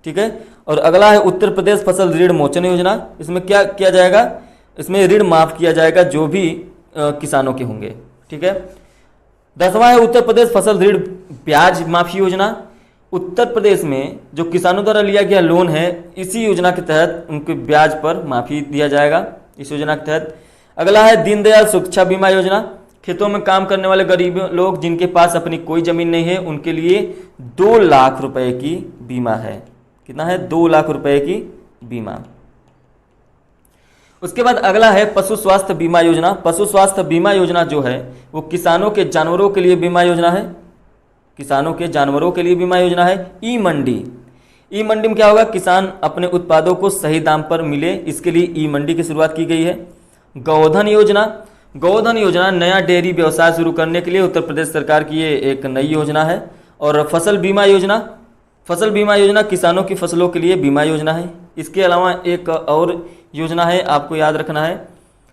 ठीक है, और अगला है उत्तर प्रदेश फसल ऋण मोचन योजना। इसमें क्या किया जाएगा? इसमें ऋण माफ किया जाएगा जो भी किसानों के होंगे। ठीक है, 10वां है उत्तर प्रदेश फसल ऋण ब्याज माफी योजना। उत्तर प्रदेश में जो किसानों द्वारा लिया गया लोन है, इसी योजना के तहत उनके ब्याज पर माफी दिया जाएगा, इस योजना के तहत। अगला है दीनदयाल सुरक्षा बीमा योजना। खेतों में काम करने वाले गरीब लोग जिनके पास अपनी कोई जमीन नहीं है, उनके लिए 2 लाख रुपए की बीमा है। कितना है? 2 लाख रुपए की बीमा। उसके बाद अगला है पशु स्वास्थ्य बीमा योजना। पशु स्वास्थ्य बीमा योजना जो है वो किसानों के जानवरों के लिए बीमा योजना है, किसानों के जानवरों के लिए बीमा योजना है। ई मंडी, ई मंडी में क्या होगा? किसान अपने उत्पादों को सही दाम पर मिले, इसके लिए ई मंडी की शुरुआत की गई है। गोधन योजना, गोधन योजना नया डेयरी व्यवसाय शुरू करने के लिए उत्तर प्रदेश सरकार की ये एक नई योजना है। और फसल बीमा योजना, फसल बीमा योजना किसानों की फसलों के लिए बीमा योजना है। इसके अलावा एक और योजना है, आपको याद रखना है,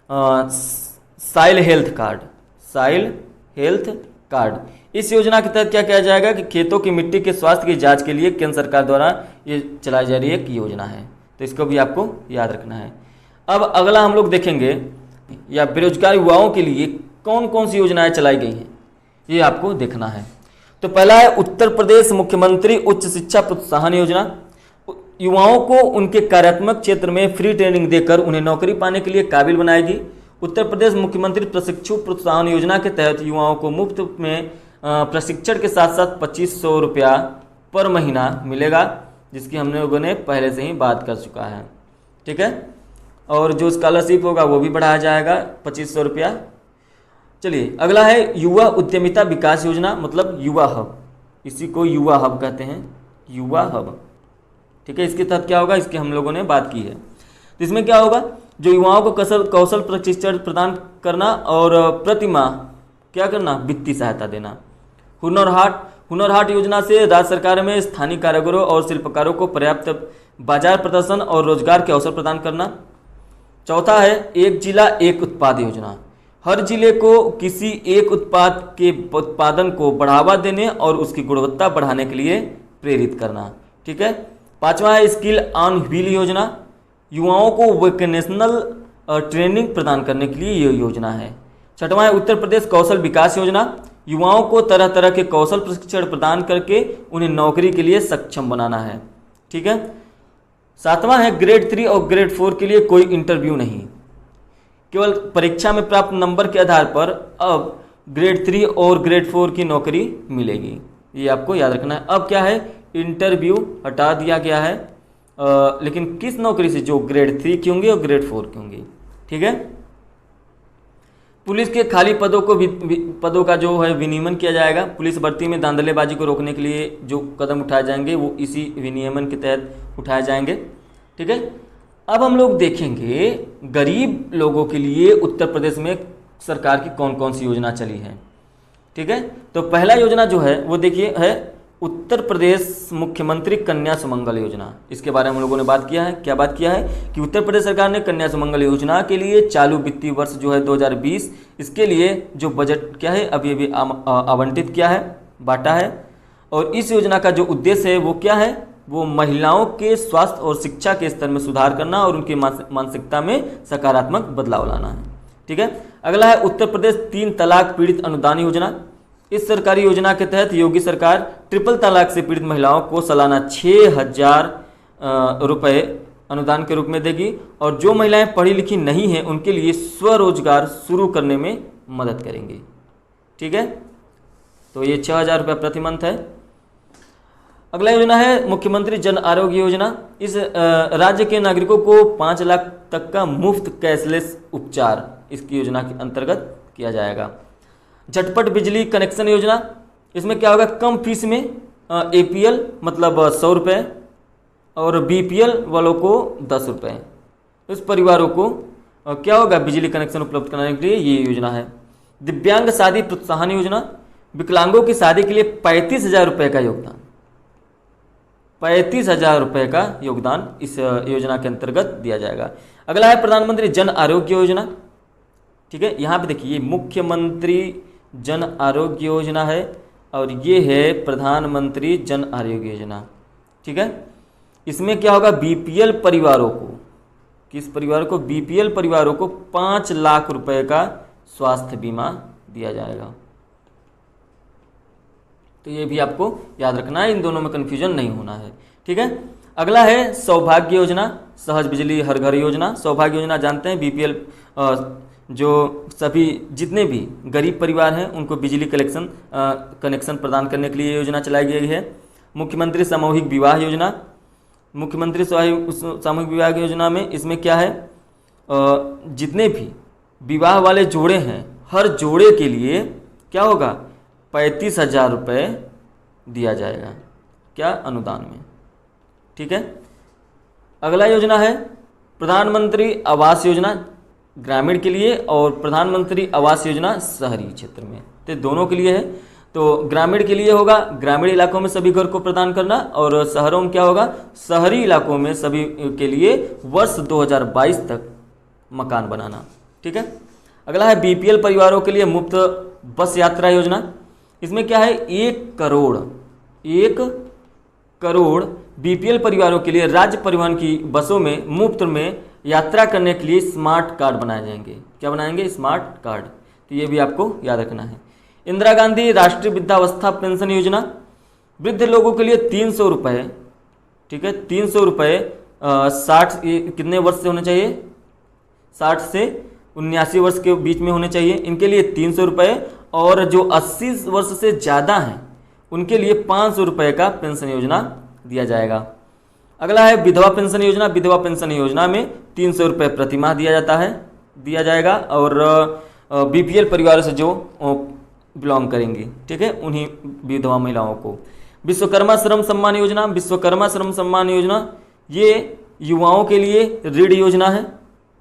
साइल हेल्थ कार्ड, साइल हेल्थ कार्ड। इस योजना के तहत क्या किया जाएगा कि खेतों की मिट्टी के स्वास्थ्य की जांच के लिए केंद्र सरकार द्वारा ये चलाई जा रही एक योजना है, तो इसको भी आपको याद रखना है। अब अगला हम लोग देखेंगे या बेरोजगार युवाओं के लिए कौन कौन सी योजनाएं चलाई गई हैं, ये आपको देखना है। तो पहला है उत्तर प्रदेश मुख्यमंत्री उच्च शिक्षा प्रोत्साहन योजना। युवाओं को उनके कार्यात्मक क्षेत्र में फ्री ट्रेनिंग देकर उन्हें नौकरी पाने के लिए काबिल बनाएगी। उत्तर प्रदेश मुख्यमंत्री प्रशिक्षु प्रोत्साहन योजना के तहत युवाओं को मुफ्त में प्रशिक्षण के साथ साथ 2500 रुपया पर महीना मिलेगा, जिसकी हम लोगों ने पहले से ही बात कर चुका है। ठीक है, और जो स्कॉलरशिप होगा वो भी बढ़ाया जाएगा 2500 रुपया। चलिए अगला है युवा उद्यमिता विकास योजना, मतलब युवा हब, इसी को युवा हब कहते हैं, युवा हब। ठीक है, इसके तहत क्या होगा, इसकी हम लोगों ने बात की है। तो इसमें क्या होगा, जो युवाओं को कौशल प्रशिक्षण प्रदान करना और प्रति माह क्या करना, वित्तीय सहायता देना। हुनर हाट, हुनर हाट योजना से राज्य सरकार में स्थानीय कारीगरों और शिल्पकारों को पर्याप्त बाजार प्रदर्शन और रोजगार के अवसर प्रदान करना। चौथा है एक जिला एक उत्पाद योजना। हर जिले को किसी एक उत्पाद के उत्पादन को बढ़ावा देने और उसकी गुणवत्ता बढ़ाने के लिए प्रेरित करना। ठीक है, पांचवा है स्किल ऑन व्हील योजना। युवाओं को वोकेशनल ट्रेनिंग प्रदान करने के लिए ये योजना है। छठवां है उत्तर प्रदेश कौशल विकास योजना। युवाओं को तरह तरह के कौशल प्रशिक्षण प्रदान करके उन्हें नौकरी के लिए सक्षम बनाना है। ठीक है, सातवां है ग्रेड 3 और ग्रेड 4 के लिए कोई इंटरव्यू नहीं, केवल परीक्षा में प्राप्त नंबर के आधार पर अब ग्रेड 3 और ग्रेड 4 की नौकरी मिलेगी, ये आपको याद रखना है। अब क्या है, इंटरव्यू हटा दिया गया है, लेकिन किस नौकरी से, जो ग्रेड 3 की होंगी और ग्रेड 4 की होंगी। ठीक है, पुलिस के खाली पदों का जो है विनियमन किया जाएगा। पुलिस भर्ती में धांधलेबाजी को रोकने के लिए जो कदम उठाए जाएंगे वो इसी विनियमन के तहत उठाए जाएंगे। ठीक है, अब हम लोग देखेंगे गरीब लोगों के लिए उत्तर प्रदेश में सरकार की कौन कौन सी योजना चली है। ठीक है, तो पहला योजना जो है वो देखिए है उत्तर प्रदेश मुख्यमंत्री कन्या सुमंगल योजना। इसके बारे में हम लोगों ने बात किया है। क्या बात किया है कि उत्तर प्रदेश सरकार ने कन्या सुमंगल योजना के लिए चालू वित्तीय वर्ष जो है 2020, इसके लिए जो बजट क्या है अभी आवंटित किया है, बांटा है। और इस योजना का जो उद्देश्य है वो क्या है, वो महिलाओं के स्वास्थ्य और शिक्षा के स्तर में सुधार करना और उनकी मानसिकता में सकारात्मक बदलाव लाना है। ठीक है, अगला है उत्तर प्रदेश 3 तलाक पीड़ित अनुदान योजना। इस सरकारी योजना के तहत योगी सरकार ट्रिपल तलाक से पीड़ित महिलाओं को सालाना 6,000 रुपये अनुदान के रूप में देगी और जो महिलाएं पढ़ी लिखी नहीं हैं उनके लिए स्वरोजगार शुरू करने में मदद करेंगी। ठीक है, तो ये 6,000 रुपये प्रति मंथ है। अगला योजना है मुख्यमंत्री जन आरोग्य योजना। इस राज्य के नागरिकों को 5 लाख तक का मुफ्त कैशलेस उपचार इसकी योजना के अंतर्गत किया जाएगा। झटपट बिजली कनेक्शन योजना, इसमें क्या होगा, कम फीस में APL मतलब 100 रुपये और BPL वालों को 10 रुपये। इस परिवारों को क्या होगा, बिजली कनेक्शन उपलब्ध कराने के लिए ये योजना है। दिव्यांग शादी प्रोत्साहन योजना, विकलांगों की शादी के लिए 35,000 रुपये का योगदान, 35,000 रुपये का योगदान इस योजना के अंतर्गत दिया जाएगा। अगला है प्रधानमंत्री जन आरोग्य योजना। ठीक है, यहाँ पे देखिए मुख्यमंत्री जन आरोग्य योजना है और ये है प्रधानमंत्री जन आरोग्य योजना। ठीक है, इसमें क्या होगा, BPL परिवारों को, किस परिवार को, BPL परिवारों को 5 लाख रुपए का स्वास्थ्य बीमा दिया जाएगा। तो ये भी आपको याद रखना है, इन दोनों में कन्फ्यूजन नहीं होना है। ठीक है, अगला है सौभाग्य योजना, सहज बिजली हर घर योजना। सौभाग्य योजना जानते हैं, BPL जो सभी जितने भी गरीब परिवार हैं उनको बिजली कनेक्शन प्रदान करने के लिए योजना चलाई गई है। मुख्यमंत्री सामूहिक विवाह योजना, मुख्यमंत्री सामूहिक विवाह योजना में इसमें क्या है, जितने भी विवाह वाले जोड़े हैं हर जोड़े के लिए क्या होगा, 35,000 रुपये दिया जाएगा, क्या, अनुदान में। ठीक है, अगला योजना है प्रधानमंत्री आवास योजना ग्रामीण के लिए और प्रधानमंत्री आवास योजना शहरी क्षेत्र में, तो दोनों के लिए है। तो ग्रामीण के लिए होगा ग्रामीण इलाकों में सभी घर को प्रदान करना और शहरों में क्या होगा, शहरी इलाकों में सभी के लिए वर्ष 2022 तक मकान बनाना। ठीक है, अगला है BPL परिवारों के लिए मुफ्त बस यात्रा योजना। इसमें क्या है, 1 करोड़ BPL परिवारों के लिए राज्य परिवहन की बसों में मुफ्त में यात्रा करने के लिए स्मार्ट कार्ड बनाए जाएंगे। क्या बनाएंगे, स्मार्ट कार्ड। तो ये भी आपको याद रखना है। इंदिरा गांधी राष्ट्रीय वृद्धावस्था पेंशन योजना, वृद्ध लोगों के लिए 300 रुपये। ठीक है, 300 रुपये 60 कितने वर्ष से होने चाहिए, 60 से 79 वर्ष के बीच में होने चाहिए, इनके लिए 300 रुपये और जो 80 वर्ष से ज़्यादा हैं उनके लिए 500 रुपये का पेंशन योजना दिया जाएगा। अगला है विधवा पेंशन योजना। विधवा पेंशन योजना में 300 रुपये प्रति माह दिया जाएगा और BPL परिवार से जो बिलोंग करेंगी, ठीक है, उन्हीं विधवा महिलाओं को। विश्वकर्मा श्रम सम्मान योजना, विश्वकर्मा श्रम सम्मान योजना ये युवाओं के लिए ऋण योजना है,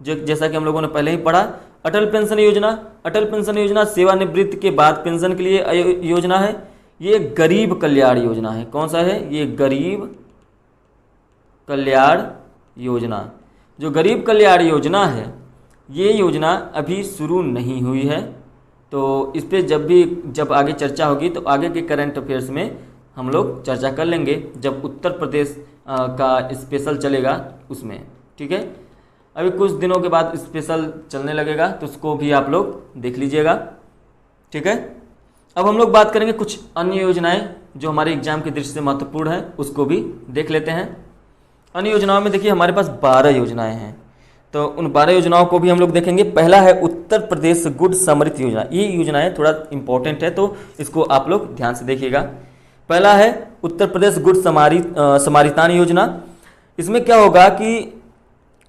जैसा कि हम लोगों ने पहले ही पढ़ा। अटल पेंशन योजना, अटल पेंशन योजना सेवानिवृत्ति के बाद पेंशन के लिए योजना है। ये गरीब कल्याण योजना है। कौन सा है, ये गरीब कल्याण योजना। जो गरीब कल्याण योजना है ये योजना अभी शुरू नहीं हुई है, तो इस पर जब आगे चर्चा होगी तो आगे के करंट अफेयर्स में हम लोग चर्चा कर लेंगे, जब उत्तर प्रदेश का स्पेशल चलेगा उसमें। ठीक है, अभी कुछ दिनों के बाद स्पेशल चलने लगेगा तो उसको भी आप लोग देख लीजिएगा। ठीक है, अब हम लोग बात करेंगे कुछ अन्य योजनाएं जो हमारे एग्जाम की दृष्टि से महत्वपूर्ण है, उसको भी देख लेते हैं। अन्य योजनाओं में देखिए हमारे पास 12 योजनाएं हैं, तो उन 12 योजनाओं को भी हम लोग देखेंगे। पहला है उत्तर प्रदेश गुड समृद्धि योजना। ये योजनाएं थोड़ा इंपॉर्टेंट है तो इसको आप लोग ध्यान से देखिएगा। पहला है उत्तर प्रदेश गुड समारितान योजना। इसमें क्या होगा कि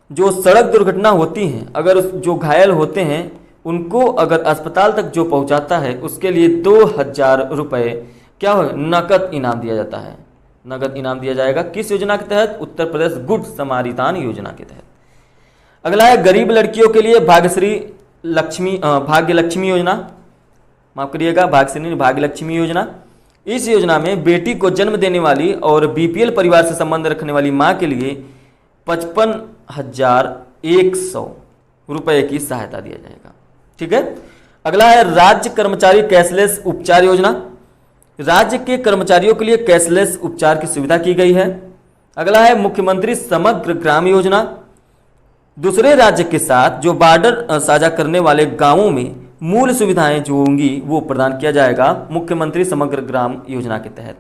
जो सड़क दुर्घटना होती हैं, अगर जो घायल होते हैं उनको अगर अस्पताल तक जो पहुंचाता है उसके लिए 2,000 रुपये क्या हो, नकद इनाम दिया जाता है। नगद इनाम दिया जाएगा किस योजना के तहत, उत्तर प्रदेश गुड समारितान योजना के तहत। अगला है गरीब लड़कियों के लिए भाग्य लक्ष्मी योजना, माफ करिएगा, भाग्य लक्ष्मी योजना। इस योजना में बेटी को जन्म देने वाली और BPL परिवार से संबंध रखने वाली मां के लिए 55,100 रुपये की सहायता दिया जाएगा। ठीक है, अगला है राज्य कर्मचारी कैशलेस उपचार योजना। राज्य के कर्मचारियों के लिए कैशलेस उपचार की सुविधा की गई है। अगला है मुख्यमंत्री समग्र ग्राम योजना। दूसरे राज्य के साथ जो बॉर्डर साझा करने वाले गांवों में मूल सुविधाएं जो होंगी वो प्रदान किया जाएगा मुख्यमंत्री समग्र ग्राम योजना के तहत।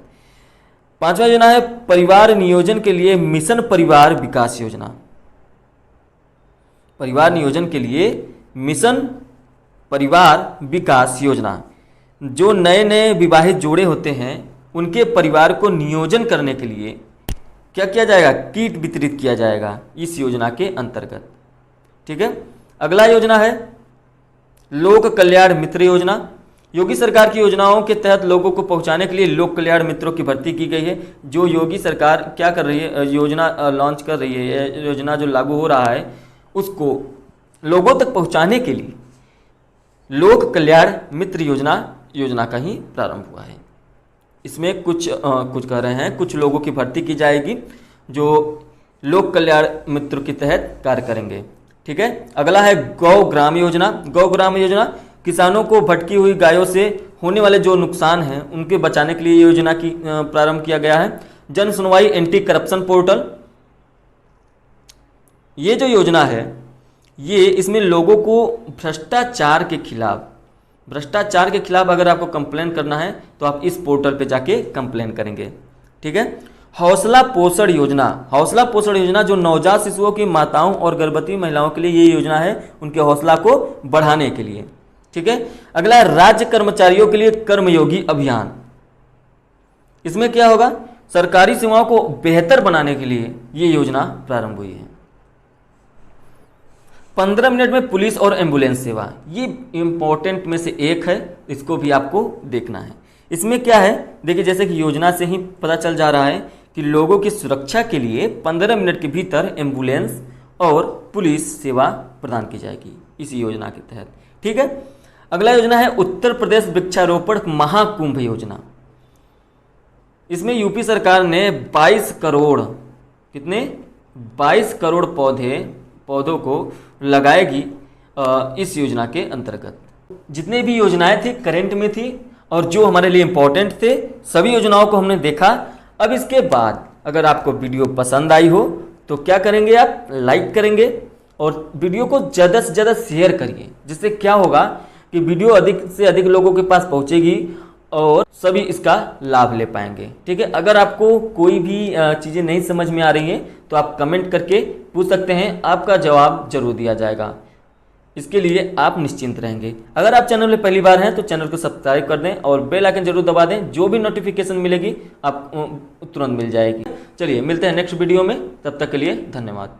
5वां योजना है परिवार नियोजन के लिए मिशन परिवार विकास योजना। परिवार नियोजन के लिए मिशन परिवार विकास योजना, जो नए नए विवाहित जोड़े होते हैं उनके परिवार को नियोजन करने के लिए क्या किया जाएगा, किट वितरित किया जाएगा इस योजना के अंतर्गत। ठीक है, अगला योजना है लोक कल्याण मित्र योजना। योगी सरकार की योजनाओं के तहत लोगों को पहुंचाने के लिए लोक कल्याण मित्रों की भर्ती की गई है। जो योगी सरकार क्या कर रही है, योजना लॉन्च कर रही है, योजना जो लागू हो रहा है उसको लोगों तक पहुंचाने के लिए लोक कल्याण मित्र योजना का ही प्रारंभ हुआ है। इसमें कुछ कह रहे हैं कुछ लोगों की भर्ती की जाएगी जो लोक कल्याण मित्र के तहत कार्य करेंगे। ठीक है, अगला है गौ ग्राम योजना। गौ ग्राम योजना किसानों को भटकी हुई गायों से होने वाले जो नुकसान हैं उनके बचाने के लिए योजना की प्रारंभ किया गया है। जन सुनवाई एंटी करप्शन पोर्टल, ये जो योजना है ये इसमें लोगों को भ्रष्टाचार के खिलाफ अगर आपको कंप्लेन करना है तो आप इस पोर्टल पे जाके कंप्लेन करेंगे। ठीक है, हौसला पोषण योजना जो नवजात शिशुओं की माताओं और गर्भवती महिलाओं के लिए ये योजना है, उनके हौसला को बढ़ाने के लिए। ठीक है, अगला है राज्य कर्मचारियों के लिए कर्मयोगी अभियान। इसमें क्या होगा, सरकारी सेवाओं को बेहतर बनाने के लिए ये योजना प्रारंभ हुई है। 15 मिनट में पुलिस और एम्बुलेंस सेवा, ये इंपॉर्टेंट में से एक है, इसको भी आपको देखना है। इसमें क्या है, देखिए जैसे कि योजना से ही पता चल जा रहा है कि लोगों की सुरक्षा के लिए 15 मिनट के भीतर एम्बुलेंस और पुलिस सेवा प्रदान की जाएगी इस योजना के तहत। ठीक है, अगला योजना है उत्तर प्रदेश वृक्षारोपण महाकुंभ योजना। इसमें यूपी सरकार ने 22 करोड़ पौधों को लगाएगी इस योजना के अंतर्गत। जितने भी योजनाएं थी करंट में थी और जो हमारे लिए इंपॉर्टेंट थे सभी योजनाओं को हमने देखा। अब इसके बाद अगर आपको वीडियो पसंद आई हो तो क्या करेंगे, आप लाइक करेंगे और वीडियो को ज़्यादा से ज़्यादा शेयर करिए, जिससे क्या होगा कि वीडियो अधिक से अधिक लोगों के पास पहुंचेगी और सभी इसका लाभ ले पाएंगे। ठीक है, अगर आपको कोई भी चीज़ें नहीं समझ में आ रही हैं तो आप कमेंट करके पूछ सकते हैं, आपका जवाब जरूर दिया जाएगा। इसके लिए आप निश्चिंत रहेंगे। अगर आप चैनल में पहली बार हैं तो चैनल को सब्सक्राइब कर दें और बेल आइकन जरूर दबा दें, जो भी नोटिफिकेशन मिलेगी आप तुरंत मिल जाएगी। चलिए मिलते हैं नेक्स्ट वीडियो में, तब तक के लिए धन्यवाद।